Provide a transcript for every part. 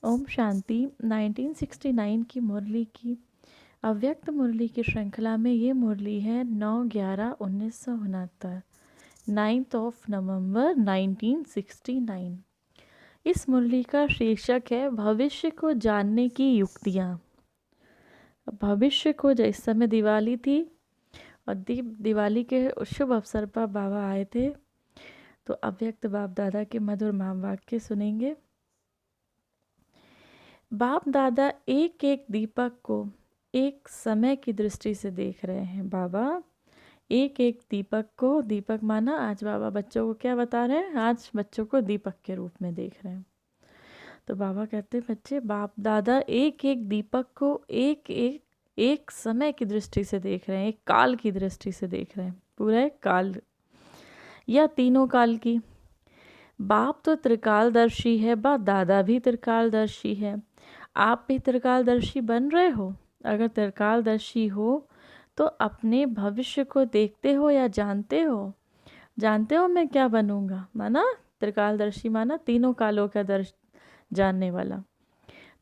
ओम शांति। 1969 की मुरली की अव्यक्त मुरली की श्रृंखला में ये मुरली है 9/11/1969, 9 नवंबर 1969। इस मुरली का शीर्षक है भविष्य को जानने की युक्तियाँ। भविष्य को इस समय दिवाली थी और दिवाली के शुभ अवसर पर बाबा आए थे, तो अव्यक्त बाप दादा के मधुर महावाक्य सुनेंगे। बाप दादा एक एक दीपक को एक समय की दृष्टि से देख रहे हैं। बाबा एक एक दीपक को, दीपक माना आज बाबा बच्चों को क्या बता रहे हैं, आज बच्चों को दीपक के रूप में देख रहे हैं। तो बाबा कहते हैं बच्चे, बाप दादा एक एक दीपक को एक समय की दृष्टि से देख रहे हैं, एक काल की दृष्टि से देख रहे हैं, पूरा एक काल या तीनों काल की। बाप तो त्रिकालदर्शी है, बाप दादा भी त्रिकालदर्शी है। आप भी त्रिकालदर्शी बन रहे हो? अगर त्रिकालदर्शी हो तो अपने भविष्य को देखते हो या जानते हो? जानते हो मैं क्या बनूंगा, माना त्रिकालदर्शी, माना तीनों कालों का दर्श जानने वाला।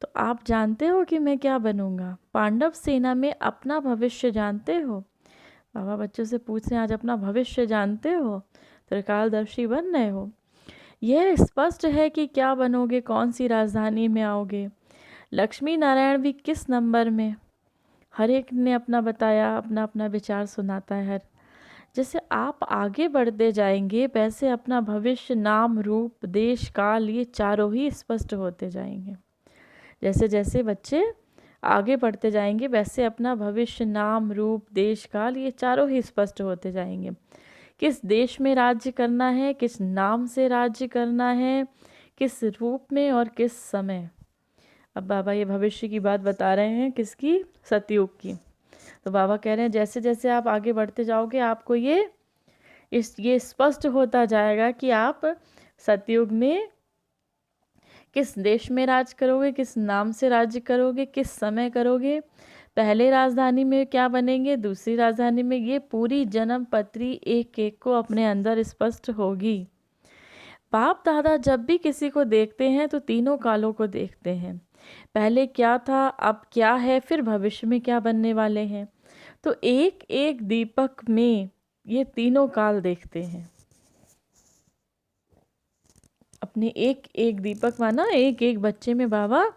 तो आप जानते हो कि मैं क्या बनूंगा? पांडव सेना में अपना भविष्य जानते हो? बाबा बच्चों से पूछ रहे हैं, आज अपना भविष्य जानते हो? त्रिकालदर्शी बन रहे हो? यह स्पष्ट है कि क्या बनोगे, कौन सी राजधानी में आओगे, लक्ष्मी नारायण भी किस नंबर में। हर एक ने अपना बताया, अपना अपना विचार सुनाता है। हर जैसे आप आगे बढ़ते जाएंगे वैसे अपना भविष्य, नाम, रूप, देश, काल, ये चारों ही स्पष्ट होते जाएंगे। जैसे जैसे बच्चे आगे बढ़ते जाएंगे वैसे अपना भविष्य, नाम, रूप, देश, काल, ये चारों ही स्पष्ट होते जाएंगे। किस देश में राज्य करना है, किस नाम से राज्य करना है, किस रूप में और किस समय। अब बाबा ये भविष्य की बात बता रहे हैं, किसकी? सतयुग की। तो बाबा कह रहे हैं जैसे जैसे आप आगे बढ़ते जाओगे आपको ये स्पष्ट होता जाएगा कि आप सतयुग में किस देश में राज करोगे, किस नाम से राज्य करोगे, किस समय करोगे, पहले राजधानी में क्या बनेंगे, दूसरी राजधानी में। ये पूरी जन्म पत्री एक एक को अपने अंदर स्पष्ट होगी। बाप दादा जब भी किसी को देखते हैं तो तीनों कालों को देखते हैं। पहले क्या था, अब क्या है, फिर भविष्य में क्या बनने वाले हैं। तो एक एक दीपक में ये तीनों काल देखते हैं। अपने एक एक दीपक माना एक एक बच्चे में बाबा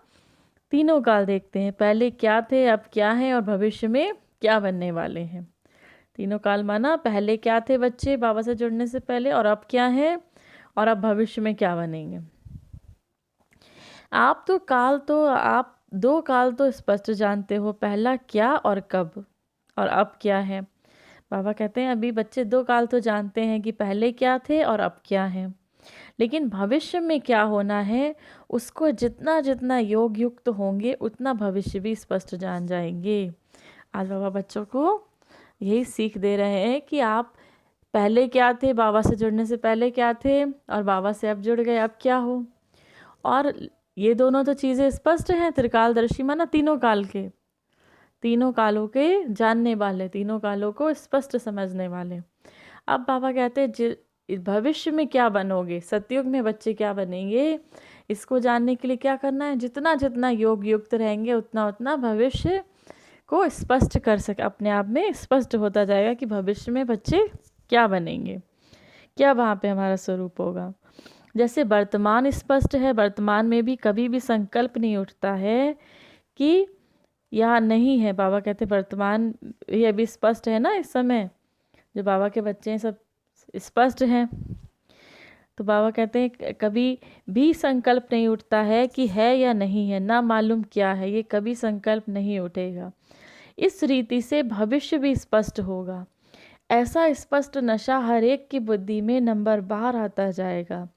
तीनों काल देखते हैं। पहले क्या थे, अब क्या है और भविष्य में क्या बनने वाले हैं। तीनों काल माना पहले क्या थे बच्चे बाबा से जुड़ने से पहले, और अब क्या है, और अब भविष्य में क्या बनेंगे। आप दो काल तो स्पष्ट जानते हो, पहला क्या और कब, और अब क्या है। बाबा कहते हैं अभी बच्चे दो काल तो जानते हैं कि पहले क्या थे और अब क्या है, लेकिन भविष्य में क्या होना है उसको जितना जितना योग युक्त होंगे उतना भविष्य भी स्पष्ट जान जाएंगे। आज बाबा बच्चों को यही सीख दे रहे हैं कि आप पहले क्या थे, बाबा से जुड़ने से पहले क्या थे, और बाबा से अब जुड़ गए अब क्या हो। और ये दोनों तो चीज़ें स्पष्ट हैं, त्रिकालदर्शी माना तीनों काल के, तीनों कालों के जानने वाले, तीनों कालों को स्पष्ट समझने वाले। अब बाबा कहते हैं भविष्य में क्या बनोगे, सतयुग में बच्चे क्या बनेंगे, इसको जानने के लिए क्या करना है, जितना जितना योग युक्त रहेंगे उतना उतना भविष्य को स्पष्ट कर सके, अपने आप में स्पष्ट होता जाएगा कि भविष्य में बच्चे क्या बनेंगे, क्या वहाँ पे हमारा स्वरूप होगा। जैसे वर्तमान स्पष्ट है, वर्तमान में भी कभी भी संकल्प नहीं उठता है कि यह नहीं है। बाबा कहते वर्तमान ये अभी स्पष्ट है ना, इस समय जो बाबा के बच्चे हैं सब स्पष्ट हैं। तो बाबा कहते हैं कभी भी संकल्प नहीं उठता है कि है या नहीं है, ना मालूम क्या है, ये कभी संकल्प नहीं उठेगा। इस रीति से भविष्य भी स्पष्ट होगा। ऐसा स्पष्ट नशा हर एक की बुद्धि में नंबर बार आता जाएगा।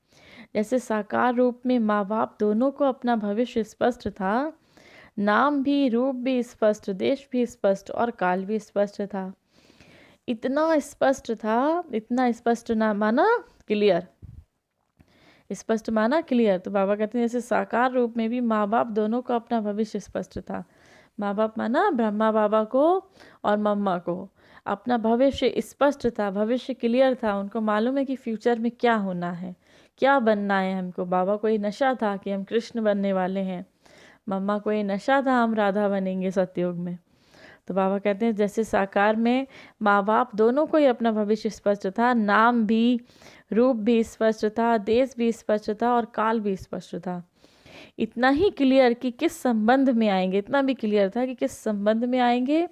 जैसे साकार रूप में माँ बाप दोनों को अपना भविष्य स्पष्ट था, नाम भी, रूप भी स्पष्ट, देश भी स्पष्ट और काल भी स्पष्ट था। इतना स्पष्ट था, इतना स्पष्ट ना माना क्लियर, स्पष्ट माना क्लियर। तो बाबा कहते हैं जैसे साकार रूप में भी माँ बाप दोनों को अपना भविष्य स्पष्ट था। माँ बाप माना ब्रह्मा बाबा को और मम्मा को अपना भविष्य स्पष्ट था, भविष्य क्लियर था, उनको मालूम है कि फ्यूचर में क्या होना है, क्या बनना है हमको। बाबा को ये नशा था कि हम कृष्ण बनने वाले हैं, मम्मा को ये नशा था हम राधा बनेंगे सतयुग में। तो बाबा कहते हैं जैसे साकार में माँ बाप दोनों को ही अपना भविष्य स्पष्ट था, नाम भी, रूप भी स्पष्ट था, देश भी स्पष्ट था और काल भी स्पष्ट था। इतना ही क्लियर कि किस संबंध में आएंगे, इतना भी क्लियर था कि किस संबंध में आएंगे,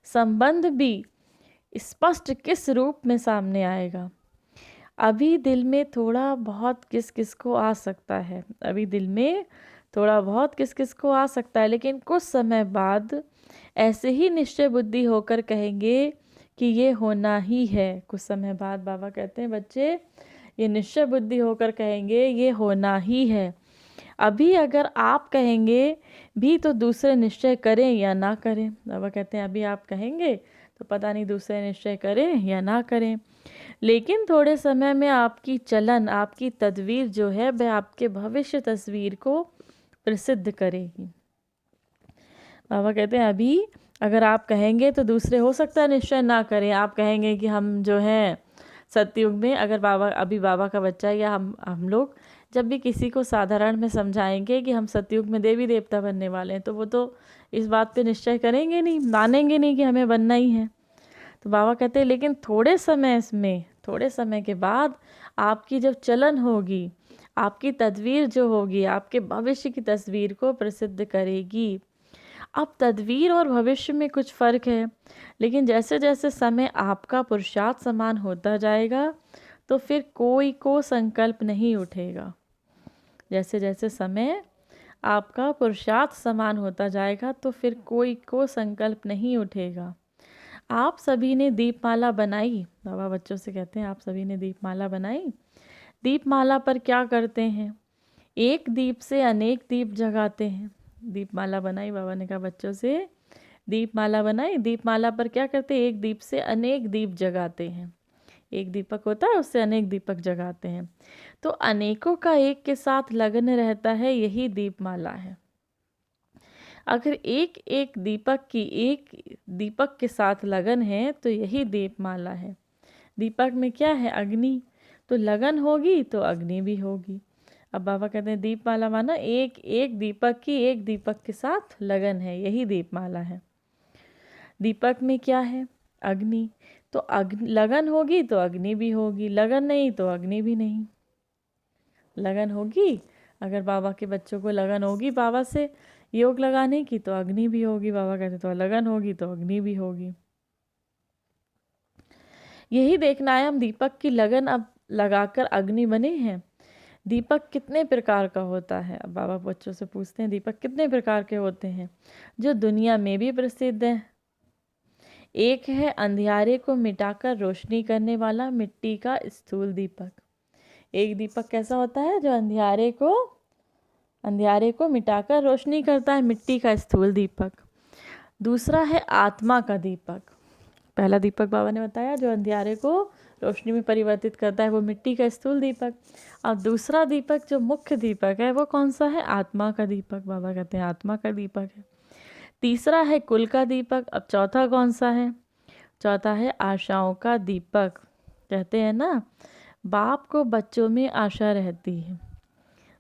संबंध भी स्पष्ट किस रूप में सामने आएगा। अभी दिल में थोड़ा बहुत किस किस को आ सकता है, अभी दिल में थोड़ा बहुत किस किस को आ सकता है, लेकिन कुछ समय बाद ऐसे ही निश्चय बुद्धि होकर कहेंगे कि ये होना ही है। कुछ समय बाद बाबा कहते हैं बच्चे ये निश्चय बुद्धि होकर कहेंगे ये होना ही है। अभी अगर आप कहेंगे भी तो दूसरे निश्चय करें या ना करें। बाबा कहते हैं अभी आप कहेंगे तो पता नहीं दूसरे निश्चय करें या ना करें, लेकिन थोड़े समय में आपकी चलन, आपकी तदवीर जो है वह आपके भविष्य तस्वीर को प्रसिद्ध करेगी। बाबा कहते हैं अभी अगर आप कहेंगे तो दूसरे हो सकता है निश्चय ना करें। आप कहेंगे कि हम जो हैं सतयुग में, अगर बाबा अभी बाबा का बच्चा या हम लोग जब भी किसी को साधारण में समझाएंगे कि हम सतयुग में देवी देवता बनने वाले हैं, तो वो तो इस बात पे निश्चय करेंगे नहीं, मानेंगे नहीं कि हमें बनना ही है। तो बाबा कहते हैं लेकिन थोड़े समय के बाद आपकी जब चलन होगी, आपकी तदवीर जो होगी आपके भविष्य की तस्वीर को प्रसिद्ध करेगी। अब तदवीर और भविष्य में कुछ फ़र्क है, लेकिन जैसे जैसे समय आपका पुरुषार्थ समान होता जाएगा तो फिर कोई को संकल्प नहीं उठेगा। जैसे जैसे समय आपका पुरुषार्थ समान होता जाएगा तो फिर कोई को संकल्प नहीं उठेगा। आप सभी ने दीपमाला बनाई, बाबा बच्चों से कहते हैं आप सभी ने दीपमाला बनाई। दीपमाला पर क्या करते हैं, एक दीप से अनेक दीप जगाते हैं। दीपमाला बनाई, बाबा ने कहा बच्चों से दीपमाला बनाई, दीपमाला पर क्या करते हैं, एक दीप से अनेक दीप जगाते हैं। एक दीपक होता है उससे अनेक दीपक जगाते हैं, तो अनेकों का एक के साथ लगन रहता है, यही दीपमाला है। अगर एक एक दीपक के साथ लगन है तो यही दीपमाला है। दीपक में क्या है, अग्नि, तो लगन होगी तो अग्नि भी होगी। अब बाबा कहते हैं दीपमाला माना एक एक दीपक की एक दीपक के साथ लगन है, यही दीपमाला है। दीपक में क्या है, अग्नि, तो लगन होगी तो अग्नि भी होगी, लगन नहीं तो अग्नि भी नहीं। लगन होगी, अगर बाबा के बच्चों को लगन होगी बाबा से योग लगाने की तो अग्नि भी होगी। बाबा कहते तो लगन होगी तो अग्नि भी होगी। यही देखना है हम दीपक की लगन अब लगाकर अग्नि बने हैं। दीपक कितने प्रकार का होता है, अब बाबा बच्चों से पूछते हैं दीपक कितने प्रकार के होते हैं जो दुनिया में भी प्रसिद्ध है। एक है अंधियारे को मिटाकर रोशनी करने वाला मिट्टी का स्थूल दीपक। एक दीपक कैसा होता है जो अंधियारे को मिटाकर रोशनी करता है, मिट्टी का स्थूल दीपक। दूसरा है आत्मा का दीपक। पहला दीपक बाबा ने बताया जो अंधियारे को रोशनी में परिवर्तित करता है, वो मिट्टी का स्थूल दीपक। और दूसरा दीपक जो मुख्य दीपक है वो कौन सा है, आत्मा का दीपक। बाबा कहते हैं आत्मा का दीपक है। तीसरा है कुल का दीपक। अब चौथा कौन सा है, चौथा है आशाओं का दीपक। कहते हैं ना बाप को बच्चों में आशा रहती है।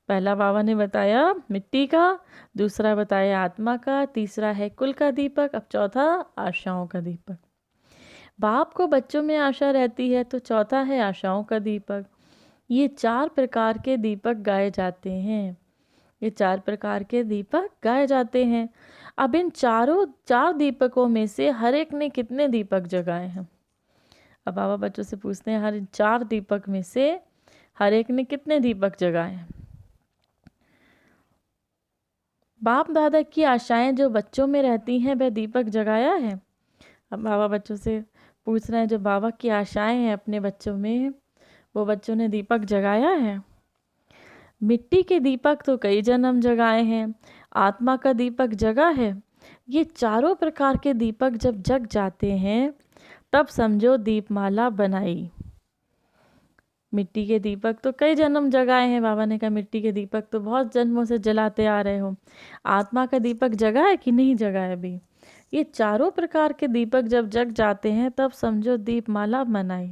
पहला बाबा ने बताया मिट्टी का, दूसरा बताया आत्मा का, तीसरा है कुल का दीपक, अब चौथा आशाओं का दीपक। बाप को बच्चों में आशा रहती है तो चौथा है आशाओं का दीपक। ये 4 प्रकार के दीपक गाए जाते हैं, ये 4 प्रकार के दीपक गाए जाते हैं। अब इन 4 दीपकों में से हर एक ने कितने दीपक जगाए हैं। अब बाबा बच्चों से पूछते हैं हर 4 दीपक में से हर एक ने कितने दीपक जगाए हैं। बाप दादा की आशाएं जो बच्चों में रहती हैं वह दीपक जगाया है। अब बाबा बच्चों से पूछ रहे हैं जो बाबा की आशाएं हैं अपने बच्चों में वो बच्चों ने दीपक जगाया है। मिट्टी के दीपक तो कई जन्म जगाए हैं, आत्मा का दीपक जगा है। ये 4 प्रकार के दीपक जब जग जाते हैं तब समझो दीपमाला बनाई। मिट्टी के दीपक तो कई जन्म जगाए हैं, बाबा ने कहा मिट्टी के दीपक तो बहुत जन्मों से जलाते आ रहे हो। आत्मा का दीपक जगा है कि नहीं जगा है अभी। ये 4 प्रकार के दीपक जब जग जाते हैं तब समझो दीपमाला मनाई।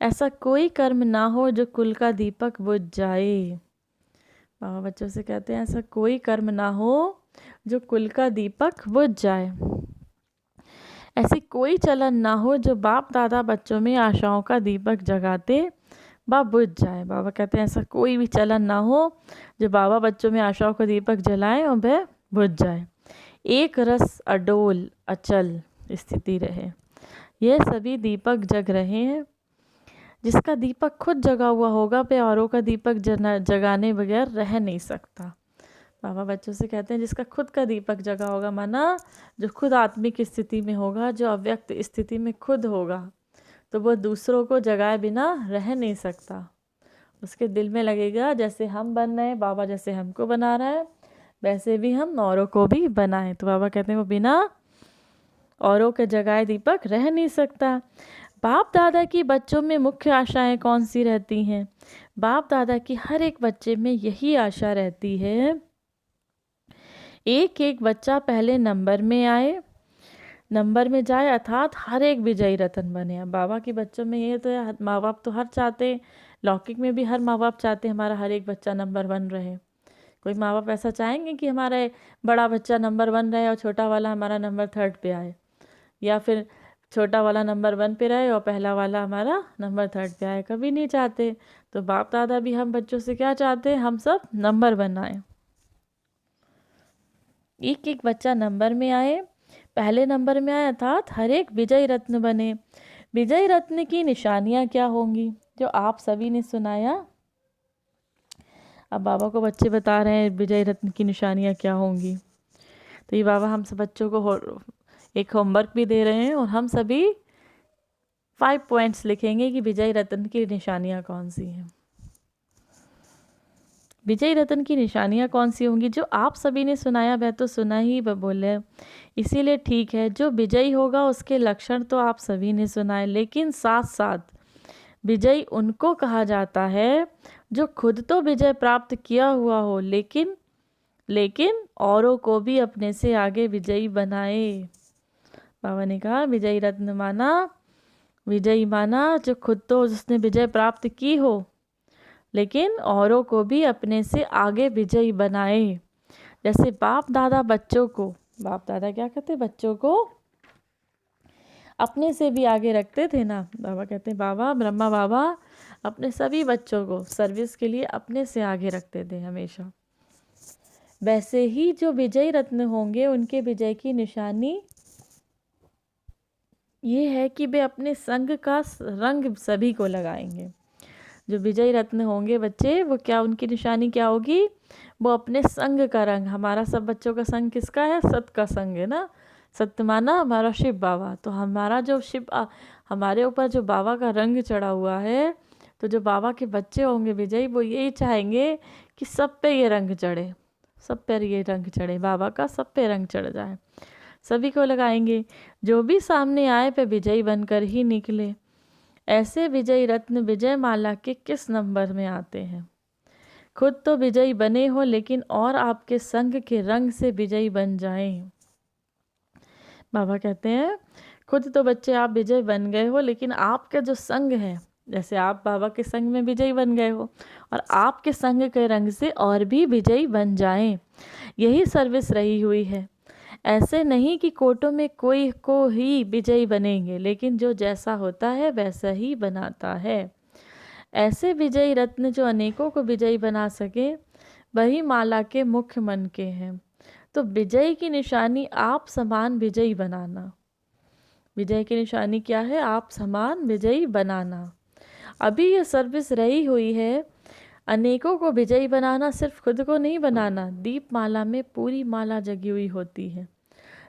ऐसा कोई कर्म ना हो जो कुल का दीपक बुझ जाए। बाबा बच्चों से कहते हैं ऐसा कोई कर्म ना हो जो कुल का दीपक बुझ जाए। ऐसी कोई चलन ना हो जो बाप दादा बच्चों में आशाओं का दीपक जगाते व बुझ जाए। बाबा कहते हैं ऐसा कोई भी चलन ना हो जो बाबा बच्चों में आशाओं का दीपक जलाए और वह बुझ जाए। एक रस अडोल अचल स्थिति रहे। यह सभी दीपक जग रहे हैं। जिसका दीपक खुद जगा हुआ होगा वह औरों का दीपक जगाने बगैर रह नहीं सकता। बाबा बच्चों से कहते हैं जिसका खुद का दीपक जगा होगा, माना जो खुद आत्मिक स्थिति में होगा, जो अव्यक्त स्थिति में खुद होगा, तो वो दूसरों को जगाए बिना रह नहीं सकता। उसके दिल में लगेगा जैसे हम बन रहे हैं, बाबा जैसे हमको बना रहा है वैसे भी हम औरों को भी बनाएं। तो बाबा कहते हैं वो बिना औरों के जगाए दीपक रह नहीं सकता। बाप दादा की बच्चों में मुख्य आशाएं कौन सी रहती हैं? बाप दादा की हर एक बच्चे में यही आशा रहती है, एक एक बच्चा पहले नंबर में आए, नंबर में जाए, अर्थात हर एक विजयी रत्न बने। अब बाबा के बच्चों में ये तो है, माँ बाप तो हर चाहते, लौकिक में भी हर माँ बाप चाहते हमारा हर एक बच्चा नंबर 1 रहे। कोई माँ बाप ऐसा चाहेंगे कि हमारा बड़ा बच्चा नंबर 1 रहे और छोटा वाला हमारा नंबर 3rd पे आए, या फिर छोटा वाला नंबर 1 पे रहे और पहला वाला हमारा नंबर 3rd पे आए? कभी नहीं चाहते। तो बाप दादा भी हम बच्चों से क्या चाहते हैं? हम सब नंबर 1 आए, एक एक बच्चा नंबर में आए, पहले नंबर में आए, अर्थात हर एक विजयी रत्न बने। विजयी रत्न की निशानियां क्या होंगी जो आप सभी ने सुनाया? अब बाबा को बच्चे बता रहे हैं विजयी रत्न की निशानियां क्या होंगी। तो ये बाबा हम सब बच्चों को एक होमवर्क भी दे रहे हैं और हम सभी 5 पॉइंट्स लिखेंगे कि विजयी रत्न की निशानियां कौन सी हैं। विजयी रत्न की निशानियां कौन सी होंगी? जो आप सभी ने सुनाया वह तो सुना ही बोले, इसीलिए ठीक है। जो विजयी होगा उसके लक्षण तो आप सभी ने सुनाए, लेकिन साथ साथ विजयी उनको कहा जाता है जो खुद तो विजय प्राप्त किया हुआ हो, लेकिन औरों को भी अपने से आगे विजयी बनाए। बाबा ने कहा विजयी रत्न माना, विजयी माना जो खुद तो उसने विजय प्राप्त की हो, लेकिन औरों को भी अपने से आगे विजयी बनाए। जैसे बाप दादा बच्चों को, बाप दादा क्या कहते, बच्चों को अपने से भी आगे रखते थे ना। बाबा कहते हैं बाबा ब्रह्मा बाबा अपने सभी बच्चों को सर्विस के लिए अपने से आगे रखते थे हमेशा। वैसे ही जो विजयी रत्न होंगे उनके विजय की निशानी ये है कि वे अपने संग का रंग सभी को लगाएंगे। जो विजयी रत्न होंगे बच्चे, वो क्या, उनकी निशानी क्या होगी? वो अपने संग का रंग, हमारा सब बच्चों का संग किसका है? सत का संग है ना। सत्य माना हमारा शिव बाबा। तो हमारा जो हमारे ऊपर जो बाबा का रंग चढ़ा हुआ है, तो जो बाबा के बच्चे होंगे विजयी, वो यही चाहेंगे कि सब पे ये रंग चढ़े, सब पे ये रंग चढ़े, बाबा का सब पे रंग चढ़ जाए, सभी को लगाएंगे। जो भी सामने आए पे विजयी बनकर ही निकले। ऐसे विजयी रत्न विजय माला के किस नंबर में आते हैं? खुद तो विजयी बने हो, लेकिन और आपके संग के रंग से विजयी बन जाएं। बाबा कहते हैं खुद तो बच्चे आप विजय बन गए हो, लेकिन आपका जो संग है, जैसे आप बाबा के संग में विजयी बन गए हो, और आपके संग के रंग से और भी विजयी बन जाएं। यही सर्विस रही हुई है। ऐसे नहीं कि कोटों में कोई को ही विजयी बनेंगे, लेकिन जो जैसा होता है वैसा ही बनाता है। ऐसे विजयी रत्न जो अनेकों को विजयी बना सके, वही माला के मुख्य मन के हैं। तो विजय की निशानी आप समान विजयी बनाना। विजय की निशानी क्या है? आप समान विजयी बनाना। अभी ये सर्विस रही हुई है, अनेकों को विजयी बनाना, सिर्फ खुद को नहीं बनाना। दीप माला में पूरी माला जगी हुई होती है।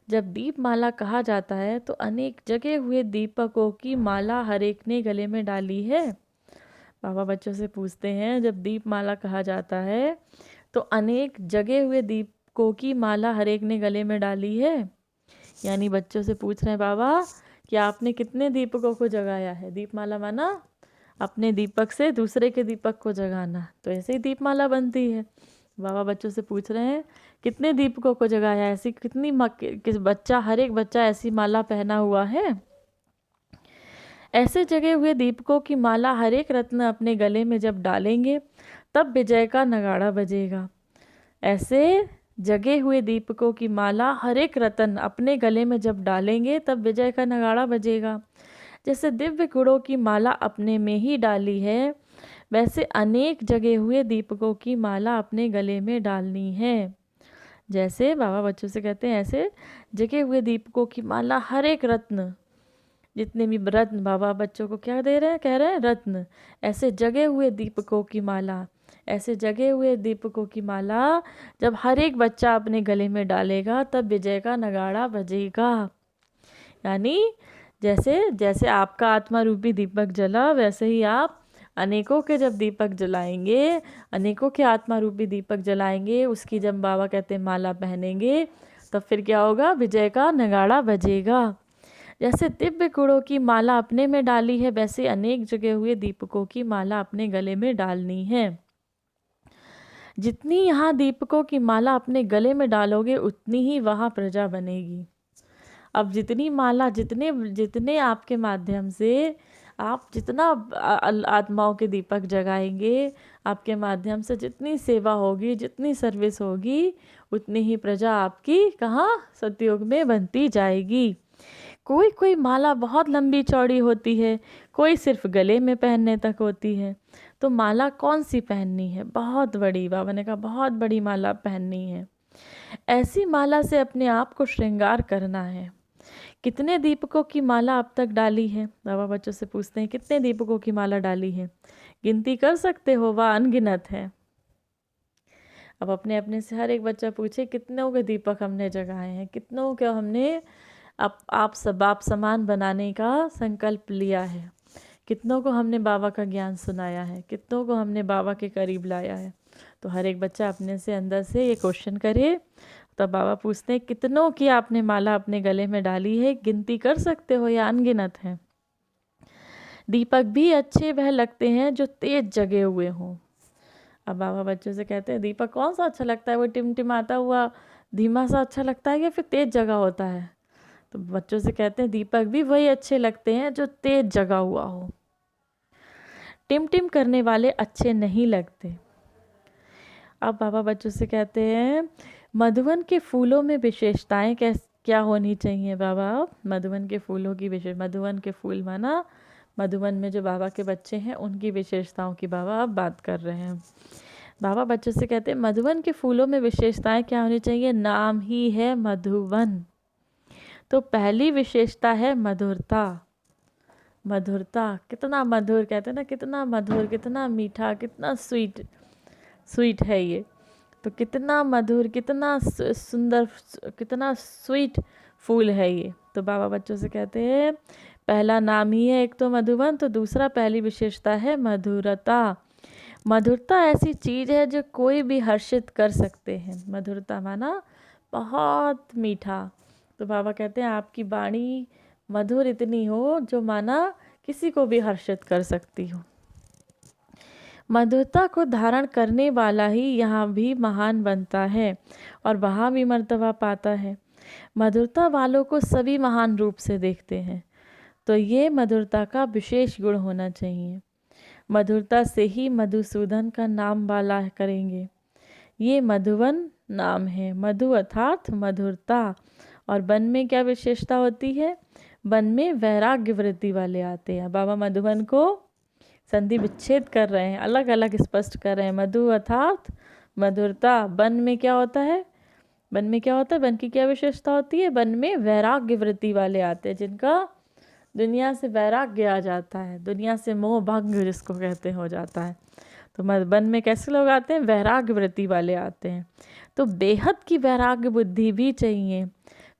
जब दीप माला कहा जाता है तो अनेक जगे हुए दीपकों की माला हर एक ने गले में डाली है। बाबा बच्चों से पूछते हैं जब दीप माला कहा जाता है तो अनेक जगे हुए दीपकों की माला हर एक ने गले में डाली है। यानी बच्चों से पूछ रहे हैं बाबा कि आपने कितने दीपकों को जगाया है? दीपमाला माना अपने दीपक से दूसरे के दीपक को जगाना, तो ऐसे ही दीपमाला बनती है। बाबा बच्चों से पूछ रहे हैं कितने दीपकों को जगाया, ऐसी कितनी किस बच्चा, हर एक बच्चा ऐसी माला पहना हुआ है। ऐसे जगे हुए दीपकों की माला हर एक रत्न अपने गले में जब डालेंगे तब विजय का नगाड़ा बजेगा। ऐसे जगे हुए दीपकों की माला हर एक रत्न अपने गले में जब डालेंगे तब विजय का नगाड़ा बजेगा। जैसे दिव्य गुणों की माला अपने में ही डाली है, वैसे अनेक जगे हुए दीपकों की माला अपने गले में डालनी है। जैसे बाबा बच्चों से कहते हैं, ऐसे जगे हुए दीपकों की माला हर एक रत्न, जितने भी रत्न बाबा बच्चों को क्या दे रहे हैं, कह रहे हैं रत्न, ऐसे जगे हुए दीपकों की माला, ऐसे जगे हुए दीपकों की माला जब हर एक बच्चा अपने गले में डालेगा तब विजय का नगाड़ा बजेगा। यानी जैसे जैसे आपका आत्मा रूपी दीपक जला, वैसे ही आप अनेकों के जब दीपक जलाएंगे, अनेकों के आत्मा रूपी दीपक जलाएंगे, उसकी जब बाबा कहते हैं माला पहनेंगे, तब फिर क्या होगा, विजय का नगाड़ा बजेगा। जैसे दिव्य गुणों की माला अपने में डाली है, वैसे अनेक जगे हुए दीपकों की माला अपने गले में डालनी है। जितनी यहाँ दीपकों की माला अपने गले में डालोगे उतनी ही वहाँ प्रजा बनेगी। अब जितनी माला, जितने जितने आपके माध्यम से आप जितना आत्माओं के दीपक जगाएंगे, आपके माध्यम से जितनी सेवा होगी, जितनी सर्विस होगी, उतनी ही प्रजा आपकी कहाँ, सतयुग में बनती जाएगी। कोई कोई माला बहुत लंबी चौड़ी होती है, कोई सिर्फ गले में पहनने तक होती है। तो माला कौन सी पहननी है, बहुत बड़ी, बाबा ने कहा बहुत बड़ी माला पहननी है। ऐसी माला से अपने आप को श्रृंगार करना है। कितने दीपकों की माला अब तक डाली है, बाबा बच्चों से पूछते हैं कितने दीपकों की माला डाली है, गिनती कर सकते हो, वह अनगिनत है। अब अपने अपने से हर एक बच्चा पूछे कितनों के दीपक हमने जगाए हैं, कितनों के हमने आप सब आप समान बनाने का संकल्प लिया है, कितनों को हमने बाबा का ज्ञान सुनाया है, कितनों को हमने बाबा के करीब लाया है। तो हर एक बच्चा अपने से अंदर से ये क्वेश्चन करे। तब बाबा पूछते हैं कितनों की आपने माला अपने गले में डाली है, गिनती कर सकते हो या अनगिनत है। दीपक भी अच्छे वह लगते हैं जो तेज जगे हुए हों। अब बाबा बच्चों से कहते हैं दीपक कौन सा अच्छा लगता है, वो टिमटिमाता हुआ धीमा सा अच्छा लगता है या फिर तेज जगा होता है। तो बच्चों से कहते हैं दीपक भी वही अच्छे लगते हैं जो तेज जगा हुआ हो, टिम करने वाले अच्छे नहीं लगते। अब बाबा बच्चों से कहते हैं मधुवन के फूलों में विशेषताएं क्या होनी चाहिए बाबा। मधुवन के फूलों की मधुवन के फूल माना मधुवन में जो बाबा के बच्चे हैं उनकी विशेषताओं की बाबा अब बात कर रहे हैं। बाबा बच्चों से कहते हैं मधुवन के फूलों में विशेषताएं क्या होनी चाहिए, नाम ही है मधुवन। तो पहली विशेषता है मधुरता। मधुरता, कितना मधुर, कहते हैं ना कितना मधुर, कितना मीठा, कितना स्वीट है ये। तो कितना मधुर, कितना सुंदर, कितना स्वीट फूल है ये। तो बाबा बच्चों से कहते हैं पहला नाम ही है एक तो मधुवन, तो दूसरा पहली विशेषता है मधुरता। मधुरता ऐसी चीज़ है जो कोई भी हर्षित कर सकते हैं। मधुरता माना बहुत मीठा। तो बाबा कहते हैं आपकी वाणी मधुर इतनी हो जो माना किसी को भी हर्षित कर सकती हो। मधुरता को धारण करने वाला ही यहाँ भी महान बनता है और वहाँ भी मर्तबा पाता है। मधुरता वालों को सभी महान रूप से देखते हैं, तो ये मधुरता का विशेष गुण होना चाहिए। मधुरता से ही मधुसूदन का नाम वाला करेंगे। ये मधुवन नाम है, मधु अर्थात मधुरता। और वन में क्या विशेषता होती है, वन में वैराग्य वृत्ति वाले आते हैं। बाबा मधुवन को संधि विच्छेद कर रहे हैं, अलग अलग स्पष्ट कर रहे हैं। मधु अर्थात मधुरता, वन में क्या होता है, वन में क्या होता है, वन की क्या विशेषता होती है, वन में वैराग्य वृत्ति वाले आते हैं, जिनका दुनिया से वैराग्य आ जाता है, दुनिया से मोह भंग जिसको कहते हैं हो जाता है। तो वन में कैसे लोग आते हैं, वैराग्य वृत्ति वाले आते हैं। तो बेहद की वैराग्य बुद्धि भी चाहिए,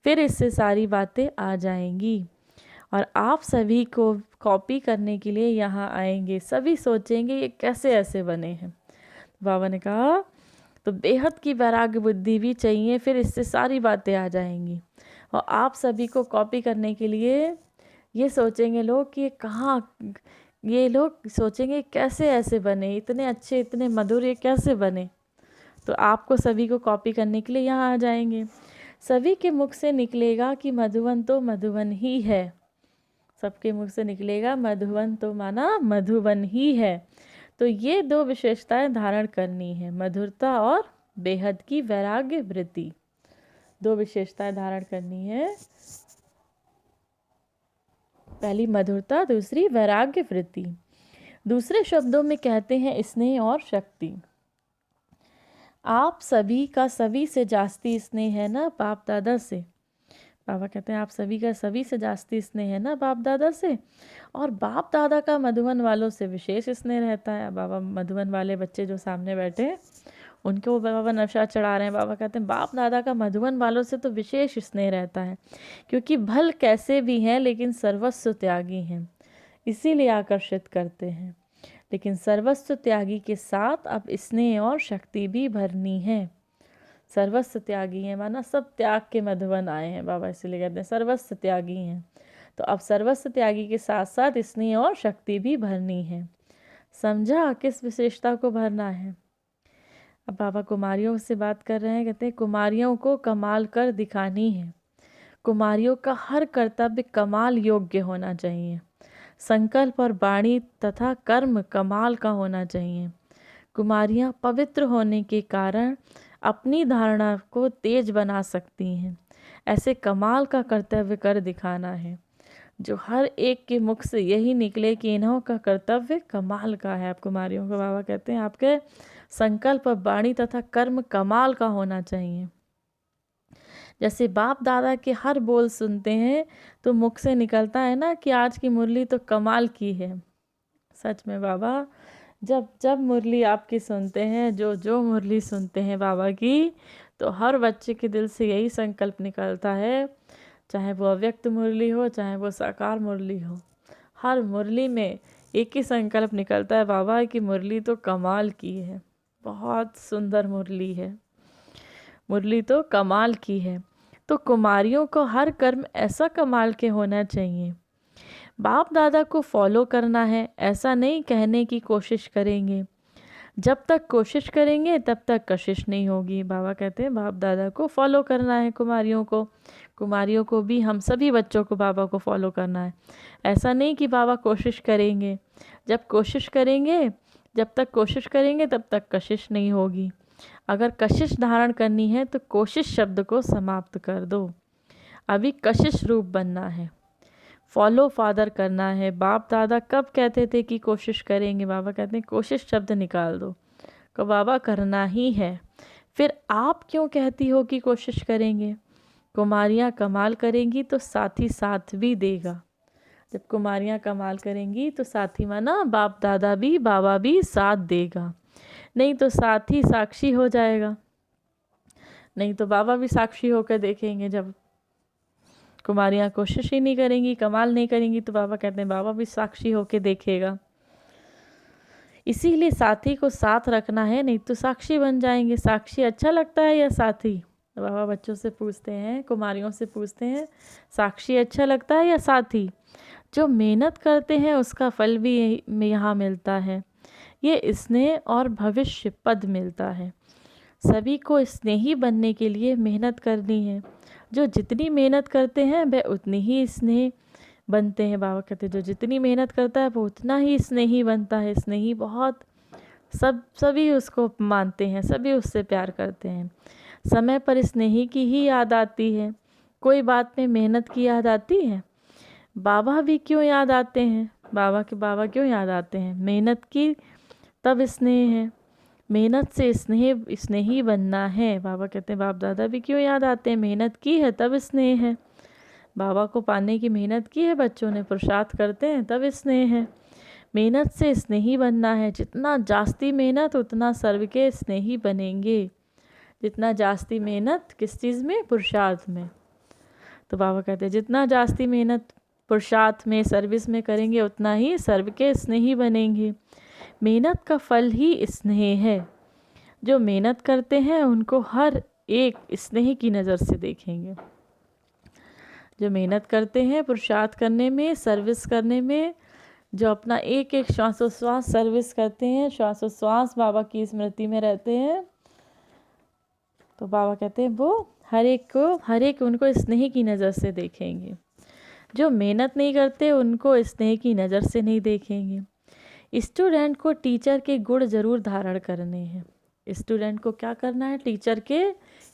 फिर इससे सारी बातें आ जाएंगी। और आप सभी को कॉपी करने के लिए यहाँ आएंगे, सभी सोचेंगे ये कैसे ऐसे बने हैं। बाबा ने कहा तो बेहद की वैराग्य बुद्धि भी चाहिए, फिर इससे सारी बातें आ जाएंगी। और आप सभी को कॉपी करने के लिए ये सोचेंगे लोग कि कहाँ, ये लोग सोचेंगे कैसे ऐसे बने, इतने अच्छे, इतने मधुर, ये कैसे बने। तो आपको सभी को कॉपी करने के लिए यहाँ आ जाएंगे। सभी के मुख से निकलेगा कि मधुवन तो मधुवन ही है। सबके मुख से निकलेगा मधुवन तो माना मधुवन ही है। तो ये दो विशेषताएं धारण करनी है, मधुरता और बेहद की वैराग्य वृत्ति। दो विशेषताएं धारण करनी है, पहली मधुरता, दूसरी वैराग्य वृत्ति। दूसरे शब्दों में कहते हैं स्नेह और शक्ति। आप सभी का सभी से जास्ती स्नेह है ना बाप दादा से। बाबा कहते हैं आप सभी का सभी से जास्ती स्नेह है ना बाप दादा से, और बाप दादा का मधुबन वालों से विशेष स्नेह रहता है। बाबा मधुबन वाले बच्चे जो सामने बैठे हैं उनको बाबा नशा चढ़ा रहे हैं। बाबा कहते हैं बाप दादा का मधुबन वालों से तो विशेष स्नेह रहता है, क्योंकि भल कैसे भी हैं लेकिन सर्वस्व त्यागी हैं, इसीलिए आकर्षित करते हैं। लेकिन सर्वस्व त्यागी के साथ अब स्नेह और शक्ति भी भरनी है। सर्वस्व त्यागी हैं माना सब त्याग के मधुबन आए हैं बाबा, इसीलिए कहते हैं सर्वस्व त्यागी हैं। तो अब सर्वस्व त्यागी के साथ साथ स्नेह और शक्ति भी भरनी है। समझा किस विशेषता को भरना है। अब बाबा कुमारियों से बात कर रहे हैं, कहते हैं कुमारियों को कमाल कर दिखानी है। कुमारियों का हर कर्तव्य कमाल योग्य होना चाहिए। संकल्प और वाणी तथा कर्म कमाल का होना चाहिए। कुमारियाँ पवित्र होने के कारण अपनी धारणा को तेज बना सकती हैं। ऐसे कमाल का कर्तव्य कर दिखाना है जो हर एक के मुख से यही निकले कि इन्हों का कर्तव्य कमाल का है। आप कुमारियों को बाबा कहते हैं आपके संकल्प, वाणी तथा कर्म कमाल का होना चाहिए। जैसे बाप दादा के हर बोल सुनते हैं तो मुख से निकलता है ना कि आज की मुरली तो कमाल की है। सच में बाबा जब जब मुरली आपकी सुनते हैं, जो मुरली सुनते हैं बाबा की, तो हर बच्चे के दिल से यही संकल्प निकलता है, चाहे वो अव्यक्त मुरली हो चाहे वो साकार मुरली हो, हर मुरली में एक ही संकल्प निकलता है बाबा कि मुरली तो कमाल की है, बहुत सुंदर मुरली है, मुरली तो कमाल की है। तो कुमारियों को हर कर्म ऐसा कमाल के होना चाहिए। बाप दादा को फॉलो करना है ऐसा नहीं कहने की कोशिश करेंगे। जब तक कोशिश करेंगे तब तक कशिश नहीं होगी। बाबा कहते हैं बाप दादा को फॉलो करना है कुमारियों को भी, हम सभी बच्चों को बाबा को फॉलो करना है। ऐसा नहीं कि बाबा कोशिश करेंगे, जब तक कोशिश करेंगे तब तक कशिश नहीं होगी। अगर कशिश धारण करनी है तो कोशिश शब्द को समाप्त कर दो, अभी कशिश रूप बनना है, फॉलो फादर करना है। बाप दादा कब कहते थे कि कोशिश करेंगे, बाबा कहते हैं कोशिश शब्द निकाल दो, को बाबा करना ही है। फिर आप क्यों कहती हो कि कोशिश करेंगे। कुमारियाँ कमाल करेंगी तो साथी साथ भी देगा। जब कुमारियाँ कमाल करेंगी तो साथी माना बाप दादा भी बाबा भी साथ देगा, नहीं तो साथी साक्षी हो जाएगा, नहीं तो बाबा भी साक्षी होकर देखेंगे। जब कुमारियाँ कोशिश ही नहीं करेंगी, कमाल नहीं करेंगी, तो बाबा कहते हैं बाबा भी साक्षी होकर देखेगा। इसीलिए साथी को साथ रखना है, नहीं तो साक्षी बन जाएंगे। साक्षी अच्छा लगता है या साथी। बाबा बच्चों से पूछते हैं, कुमारियों से पूछते हैं, साक्षी अच्छा लगता है या साथी। जो मेहनत करते हैं उसका फल भी यहाँ मिलता है, ये स्नेह और भविष्य पद मिलता है। सभी को स्नेही बनने के लिए मेहनत करनी है। जो जितनी मेहनत करते हैं वह उतनी ही स्नेह बनते हैं। बाबा कहते हैं जो जितनी मेहनत करता है वो उतना ही स्नेही बनता है। स्नेही बहुत सभी उसको मानते हैं, सभी उससे प्यार करते हैं। समय पर स्नेही की ही याद आती है, कोई बात में मेहनत की याद आती है। बाबा भी क्यों याद आते हैं, बाबा क्यों याद आते हैं, मेहनत की तब स्नेह है, मेहनत से स्नेही बनना है। बाबा कहते हैं बाप दादा भी क्यों याद आते हैं, मेहनत की है तब स्नेह है। बाबा को पाने की मेहनत की है, बच्चों ने पुरुषार्थ करते हैं तब स्नेह है। मेहनत से स्नेही बनना है, जितना जास्ती मेहनत उतना सर्व के स्नेही बनेंगे। जितना जास्ती मेहनत किस चीज़ में, पुरुषार्थ में। तो बाबा कहते हैं जितना जास्ती मेहनत पुरुषार्थ में सर्विस में करेंगे उतना ही सर्व के स्नेही बनेंगे। मेहनत का फल ही स्नेह है। जो मेहनत करते हैं उनको हर एक स्नेह की नज़र से देखेंगे। जो मेहनत करते हैं पुरुषार्थ करने में, सर्विस करने में, जो अपना एक एक श्वासोश्वास सर्विस करते हैं, श्वासोश्वास बाबा की स्मृति में रहते हैं, तो बाबा कहते हैं वो हर एक उनको स्नेह की नज़र से देखेंगे। जो मेहनत नहीं करते उनको स्नेह की नज़र से नहीं देखेंगे। स्टूडेंट को टीचर के गुण जरूर धारण करने हैं। स्टूडेंट को क्या करना है टीचर के,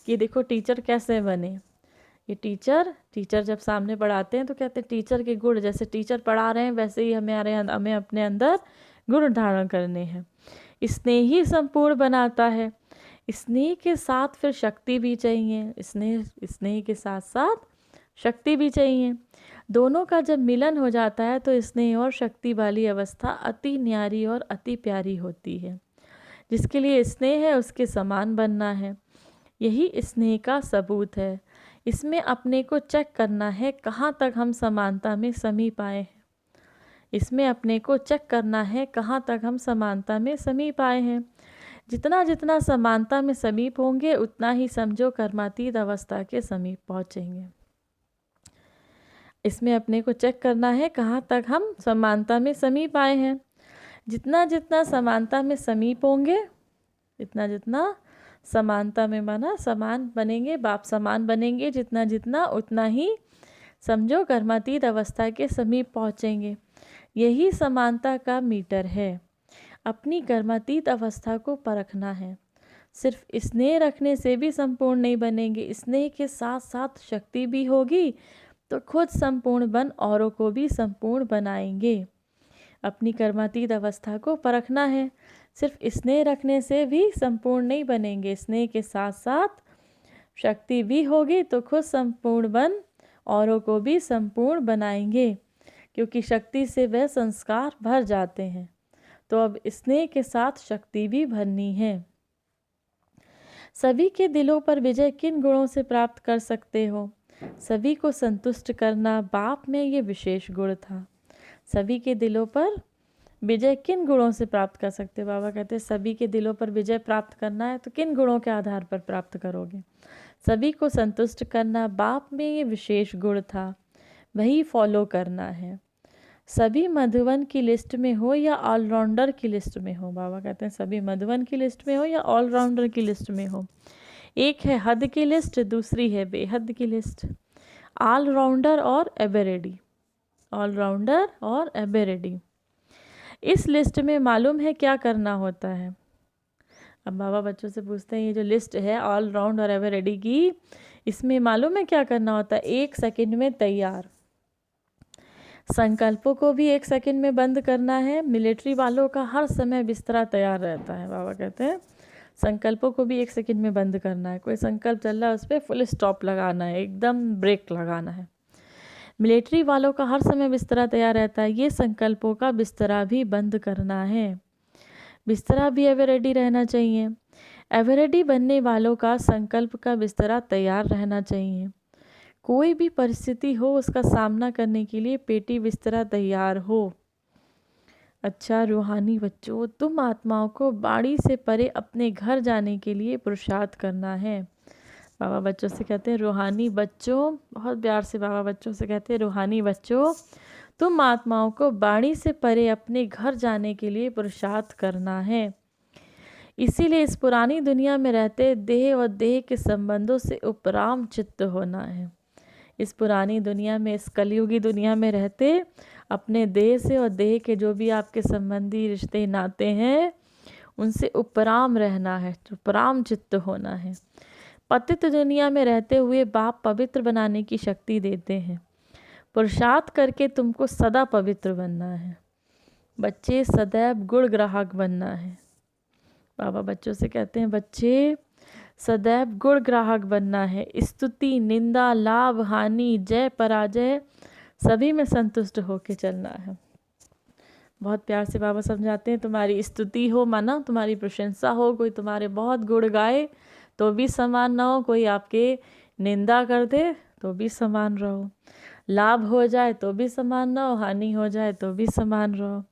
कि देखो टीचर कैसे बने। ये टीचर जब सामने पढ़ाते हैं तो कहते हैं टीचर के गुण, जैसे टीचर पढ़ा रहे हैं वैसे ही हमें अपने अंदर गुण धारण करने हैं। स्नेह ही संपूर्ण बनाता है। स्नेह के साथ फिर शक्ति भी चाहिए, स्नेह के साथ साथ शक्ति भी चाहिए। दोनों का जब मिलन हो जाता है तो स्नेह और शक्ति वाली अवस्था अति न्यारी और अति प्यारी होती है। जिसके लिए स्नेह है उसके समान बनना है, यही स्नेह का सबूत है। इसमें अपने को चेक करना है कहाँ तक हम समानता में समीप आए हैं। इसमें अपने को चेक करना है कहाँ तक हम समानता में समीप आए हैं। जितना जितना समानता में समीप होंगे उतना ही समझो कर्मातीत अवस्था के समीप पहुँचेंगे। इसमें अपने को चेक करना है कहाँ तक हम समानता में समीप आए हैं। जितना जितना समानता में समीप होंगे, जितना जितना समानता में माना समान बनेंगे, बाप समान बनेंगे, जितना जितना उतना ही समझो कर्मातीत अवस्था के समीप पहुँचेंगे। यही समानता का मीटर है। अपनी कर्मातीत अवस्था को परखना है। सिर्फ स्नेह रखने से भी संपूर्ण नहीं बनेंगे, स्नेह के साथ साथ शक्ति भी होगी तो खुद संपूर्ण बन औरों को भी संपूर्ण बनाएंगे। अपनी कर्मातीत अवस्था को परखना है। सिर्फ स्नेह रखने से भी संपूर्ण नहीं बनेंगे, स्नेह के साथ साथ शक्ति भी होगी तो खुद संपूर्ण बन औरों को भी संपूर्ण बनाएंगे। क्योंकि शक्ति से वह संस्कार भर जाते हैं, तो अब स्नेह के साथ शक्ति भी भरनी है। सभी के दिलों पर विजय किन गुणों से प्राप्त कर सकते हो? सभी को संतुष्ट करना बाप में ये विशेष गुण था। सभी के दिलों पर विजय किन गुणों से प्राप्त कर सकते? बाबा कहते हैं सभी के दिलों पर विजय प्राप्त करना है तो किन गुणों के आधार पर प्राप्त करोगे? सभी को संतुष्ट करना बाप में ये विशेष गुण था, वही फॉलो करना है। सभी मधुवन की लिस्ट में हो या ऑलराउंडर की लिस्ट में हो। बाबा कहते हैं सभी मधुवन की लिस्ट में हो या ऑलराउंडर की लिस्ट में हो। एक है हद की लिस्ट, दूसरी है बेहद की लिस्ट। ऑलराउंडर और एबेरेडी, ऑलराउंडर और एबेरेडी। इस लिस्ट में मालूम है क्या करना होता है? अब बाबा बच्चों से पूछते हैं ये जो लिस्ट है ऑल राउंड और एवर रेडी की, इसमें मालूम है क्या करना होता है? 1 सेकंड में तैयार। संकल्पों को भी 1 सेकंड में बंद करना है। मिलिट्री वालों का हर समय बिस्तरा तैयार रहता है। बाबा कहते हैं संकल्पों को भी 1 सेकंड में बंद करना है। कोई संकल्प चल रहा है उस पर फुल स्टॉप लगाना है, एकदम ब्रेक लगाना है। मिलिट्री वालों का हर समय बिस्तरा तैयार रहता है, ये संकल्पों का बिस्तरा भी बंद करना है। बिस्तरा भी एवर रेडी रहना चाहिए। एवर रेडी बनने वालों का संकल्प का बिस्तरा तैयार रहना चाहिए। कोई भी परिस्थिति हो उसका सामना करने के लिए पेटी बिस्तरा तैयार हो। अच्छा रूहानी बच्चों, तुम आत्माओं को बाड़ी से परे अपने घर जाने के लिए पुरुषार्थ करना है। बाबा बच्चों से कहते हैं रूहानी बच्चों, बहुत प्यार से बाबा बच्चों से कहते हैं रूहानी बच्चों, तुम आत्माओं को बाड़ी से परे अपने घर जाने के लिए पुरुषार्थ करना है। इसीलिए इस पुरानी दुनिया में रहते देह और देह के संबंधों से उपराम चित्त होना है। इस पुरानी दुनिया में, इस कलयुगी दुनिया में रहते अपने देह से और देह के जो भी आपके संबंधी रिश्ते नाते हैं उनसे उपराम रहना है, उपराम चित्त होना है। पतित दुनिया में रहते हुए बाप पवित्र बनाने की शक्ति देते हैं। पुरुषार्थ करके तुमको सदा पवित्र बनना है। बच्चे सदैव गुण ग्राहक बनना है। बाबा बच्चों से कहते हैं बच्चे सदैव गुण ग्राहक बनना है। स्तुति, निंदा, लाभ, हानि, जय पराजय सभी में संतुष्ट होके चलना है। बहुत प्यार से बाबा समझाते हैं तुम्हारी स्तुति हो माना तुम्हारी प्रशंसा हो, कोई तुम्हारे बहुत गुण गाए तो भी समान ना हो, कोई आपके निंदा कर दे तो भी समान रहो, लाभ हो जाए तो भी समान ना हो, हानि हो जाए तो भी समान रहो,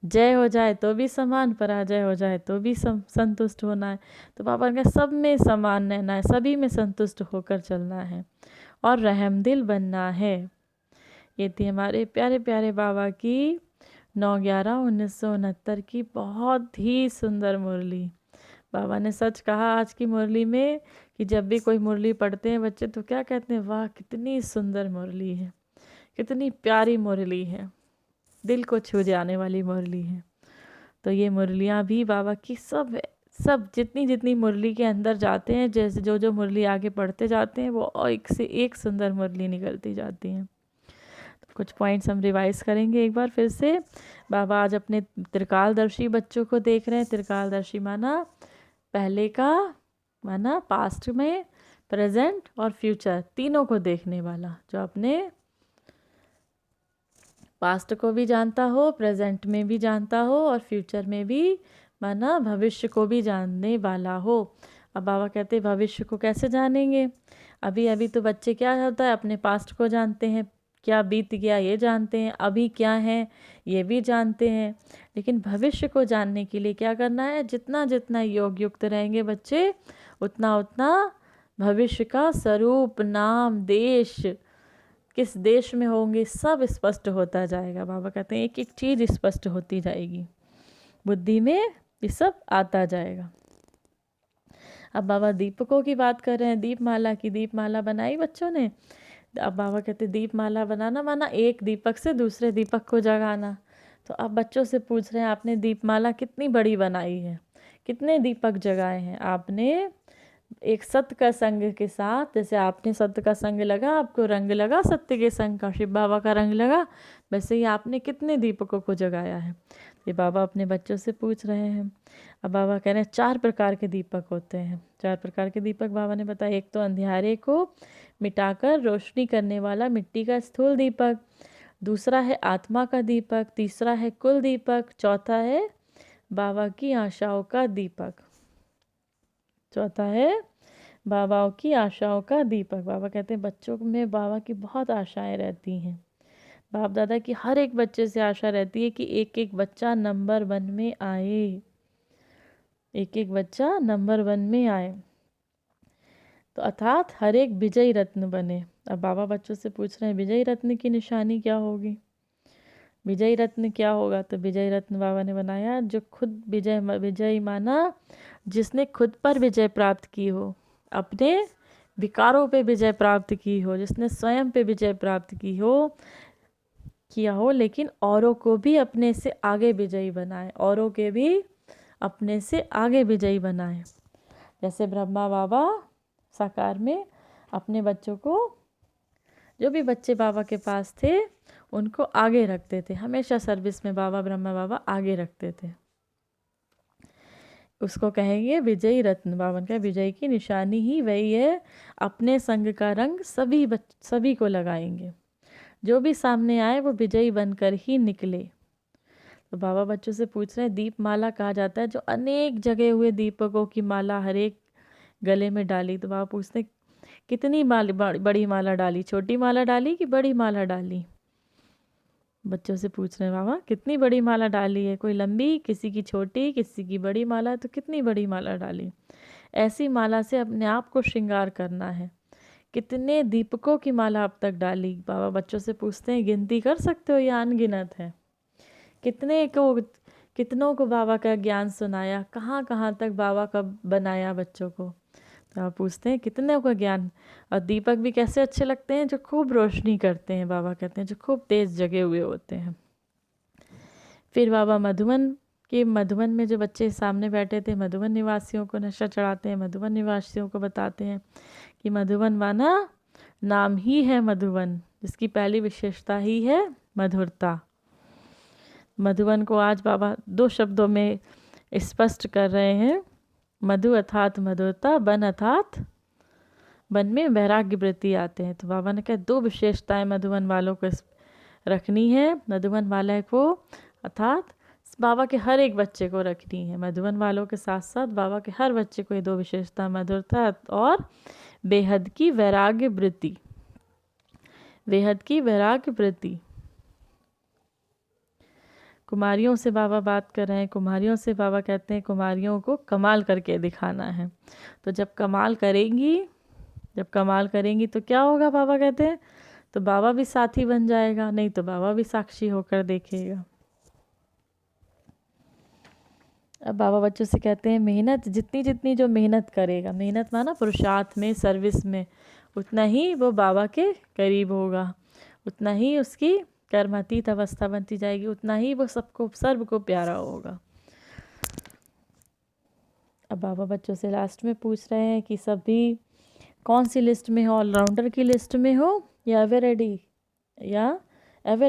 जय हो जाए तो भी समान, पराजय हो जाए तो भी संतुष्ट होना है। तो बाबा ने सब में समान रहना है, सभी में संतुष्ट होकर चलना है और रहमदिल बनना है। ये थी हमारे प्यारे प्यारे बाबा की 9/11/1969 की बहुत ही सुंदर मुरली। बाबा ने सच कहा आज की मुरली में कि जब भी कोई मुरली पढ़ते हैं बच्चे तो क्या कहते हैं, वाह कितनी सुंदर मुरली है, कितनी प्यारी मुरली है, दिल को छू जाने वाली मुरली है। तो ये मुरलियाँ भी बाबा की सब सब जितनी जितनी मुरली के अंदर जाते हैं, जैसे जो जो मुरली आगे बढ़ते जाते हैं, वो एक से एक सुंदर मुरली निकलती जाती हैं। तो कुछ पॉइंट्स हम रिवाइज करेंगे एक बार फिर से। बाबा आज अपने त्रिकालदर्शी बच्चों को देख रहे हैं। त्रिकालदर्शी माना पहले का, माना पास्ट में, प्रेजेंट और फ्यूचर, तीनों को देखने वाला, जो अपने पास्ट को भी जानता हो, प्रेजेंट में भी जानता हो और फ्यूचर में भी, माना भविष्य को भी जानने वाला हो। अब बाबा कहते हैं भविष्य को कैसे जानेंगे? अभी अभी तो बच्चे क्या होता है, अपने पास्ट को जानते हैं, क्या बीत गया ये जानते हैं, अभी क्या है ये भी जानते हैं, लेकिन भविष्य को जानने के लिए क्या करना है? जितना जितना योग युक्त रहेंगे बच्चे, उतना उतना भविष्य का स्वरूप, नाम, देश, किस देश में होंगे, सब स्पष्ट होता जाएगा। बाबा कहते हैं एक एक चीज़ स्पष्ट होती जाएगी, बुद्धि में ये सब आता जाएगा। अब बाबा दीपकों की बात कर रहे हैं, दीपमाला की। दीपमाला बनाई बच्चों ने। अब बाबा कहते दीपमाला बनाना माना एक दीपक से दूसरे दीपक को जगाना। तो अब बच्चों से पूछ रहे हैं आपने दीपमाला कितनी बड़ी बनाई है, कितने दीपक जगाए हैं आपने? एक सत्य का संग के साथ, जैसे आपने सत्य का संग लगा, आपको रंग लगा सत्य के संग का, शिव बाबा का रंग लगा, वैसे ही आपने कितने दीपकों को जगाया है? ये बाबा अपने बच्चों से पूछ रहे हैं। अब बाबा कह रहे हैं 4 प्रकार के दीपक होते हैं। 4 प्रकार के दीपक बाबा ने बताया। एक तो अंधियारे को मिटाकर रोशनी करने वाला मिट्टी का स्थूल दीपक, दूसरा है आत्मा का दीपक, तीसरा है कुल दीपक, चौथा है बाबा की आशाओं का दीपक। चौथा है बाबाओं की आशाओं का दीपक। बाबा कहते हैं बच्चों में बाबा की बहुत आशाएं रहती हैं। बाप दादा की हर एक बच्चे से आशा रहती है कि एक एक बच्चा नंबर 1 में आए, एक एक बच्चा नंबर 1 में आए, तो अर्थात हर एक विजयी रत्न बने। अब बाबा बच्चों से पूछ रहे हैं विजयी रत्न की निशानी क्या होगी? विजयी रत्न क्या होगा? तो विजयी रत्न बाबा ने बनाया जो खुद विजयी माना जिसने खुद पर विजय प्राप्त की हो, अपने विकारों पे विजय प्राप्त की हो, जिसने स्वयं पे विजय प्राप्त किया हो, लेकिन औरों को भी अपने से आगे विजयी बनाए, औरों के भी अपने से आगे विजयी बनाए। जैसे ब्रह्मा बाबा साकार में अपने बच्चों को, जो भी बच्चे बाबा के पास थे, उनको आगे रखते थे। हमेशा सर्विस में बाबा, ब्रह्मा बाबा आगे रखते थे। उसको कहेंगे विजयी रत्न। बावन का विजय की निशानी ही वही है। अपने संग का रंग सभी को लगाएंगे, जो भी सामने आए वो विजयी बनकर ही निकले। तो बाबा बच्चों से पूछ रहे हैं दीपमाला कहा जाता है जो अनेक जगह हुए दीपकों की माला हर एक गले में डाली। तो बाबा पूछते हैं कितनी बड़ी माला डाली, छोटी माला डाली कि बड़ी माला डाली? बच्चों से पूछ रहे हैं बाबा कितनी बड़ी माला डाली है, कोई लंबी, किसी की छोटी, किसी की बड़ी माला, तो कितनी बड़ी माला डाली? ऐसी माला से अपने आप को श्रृंगार करना है। कितने दीपकों की माला अब तक डाली? बाबा बच्चों से पूछते हैं गिनती कर सकते हो या अनगिनत है? कितनों को बाबा का ज्ञान सुनाया, कहाँ कहाँ तक बाबा का बनाया बच्चों को? तो आप पूछते हैं कितने को ज्ञान। और दीपक भी कैसे अच्छे लगते हैं? जो खूब रोशनी करते हैं। बाबा कहते हैं जो खूब तेज जगे हुए होते हैं। फिर बाबा मधुबन में जो बच्चे सामने बैठे थे, मधुबन निवासियों को नशा चढ़ाते हैं। मधुबन निवासियों को बताते हैं कि मधुबन माना नाम ही है मधुबन, जिसकी पहली विशेषता ही है मधुरता। मधुबन को आज बाबा 2 शब्दों में स्पष्ट कर रहे हैं, मधु अर्थात मधुरता, बन अर्थात बन में वैराग्य वृत्ति आते हैं। तो बाबा ने कहा 2 विशेषताएं मधुबन वालों को रखनी है। मधुबन वाले को अर्थात बाबा के हर एक बच्चे को रखनी है। मधुबन वालों के साथ साथ बाबा के हर बच्चे को ये 2 विशेषता, मधुरता और बेहद की वैराग्य वृत्ति। बेहद की वैराग्य वृत्ति। कुमारियों से बाबा बात कर रहे हैं। कुमारियों से बाबा कहते हैं कुमारियों को कमाल करके दिखाना है। तो जब कमाल करेंगी तो क्या होगा? बाबा कहते हैं तो बाबा भी साथी बन जाएगा, नहीं तो बाबा भी साक्षी होकर देखेगा। अब बाबा बच्चों से कहते हैं मेहनत जितनी जो मेहनत करेगा, मेहनत माना पुरुषार्थ में, सर्विस में, उतना ही वो बाबा के करीब होगा, उतना ही उसकी कर्मातीत अवस्था बनती जाएगी, उतना ही वो सर्व को प्यारा होगा। अब बाबा बच्चों से लास्ट में पूछ रहे हैं कि सभी कौन सी लिस्ट में हो, ऑलराउंडर की लिस्ट में हो या एवर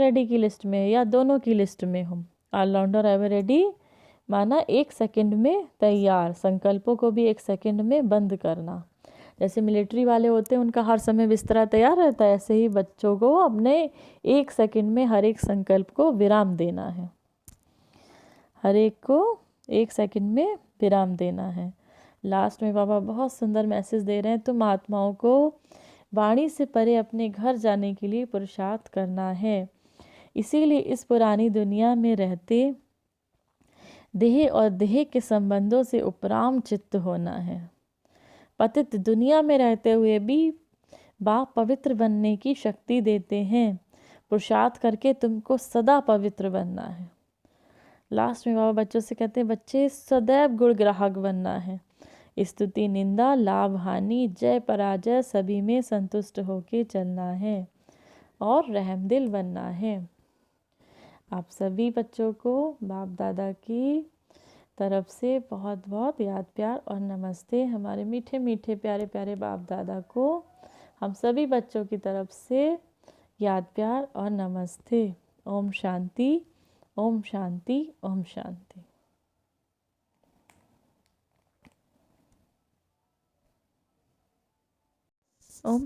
रेडी की लिस्ट में, या दोनों की लिस्ट में हो। ऑलराउंडर एवर रेडी माना 1 सेकंड में तैयार, संकल्पों को भी 1 सेकंड में बंद करना। जैसे मिलिट्री वाले होते हैं उनका हर समय बिस्तरा तैयार रहता है, ऐसे ही बच्चों को अपने 1 सेकंड में हर एक संकल्प को विराम देना है, हर एक को 1 सेकंड में विराम देना है। लास्ट में बाबा बहुत सुंदर मैसेज दे रहे हैं, तुम आत्माओं को वाणी से परे अपने घर जाने के लिए पुरुषार्थ करना है। इसीलिए इस पुरानी दुनिया में रहते देह और देह के संबंधों से उपराम चित्त होना है। पतित दुनिया में रहते हुए भी बाप पवित्र बनने की शक्ति देते हैं। पुरुषार्थ करके तुमको सदा पवित्र बनना है। लास्ट में बाबा बच्चों से कहते हैं, बच्चे सदैव गुण ग्राहक बनना है। स्तुति निंदा लाभ हानि जय पराजय सभी में संतुष्ट होके चलना है और रहमदिल बनना है। आप सभी बच्चों को बाप दादा की तरफ से बहुत बहुत याद प्यार और नमस्ते। हमारे मीठे मीठे प्यारे प्यारे बाप दादा को हम सभी बच्चों की तरफ से याद प्यार और नमस्ते। ओम शांति, ओम शांति, ओम शांति। ओम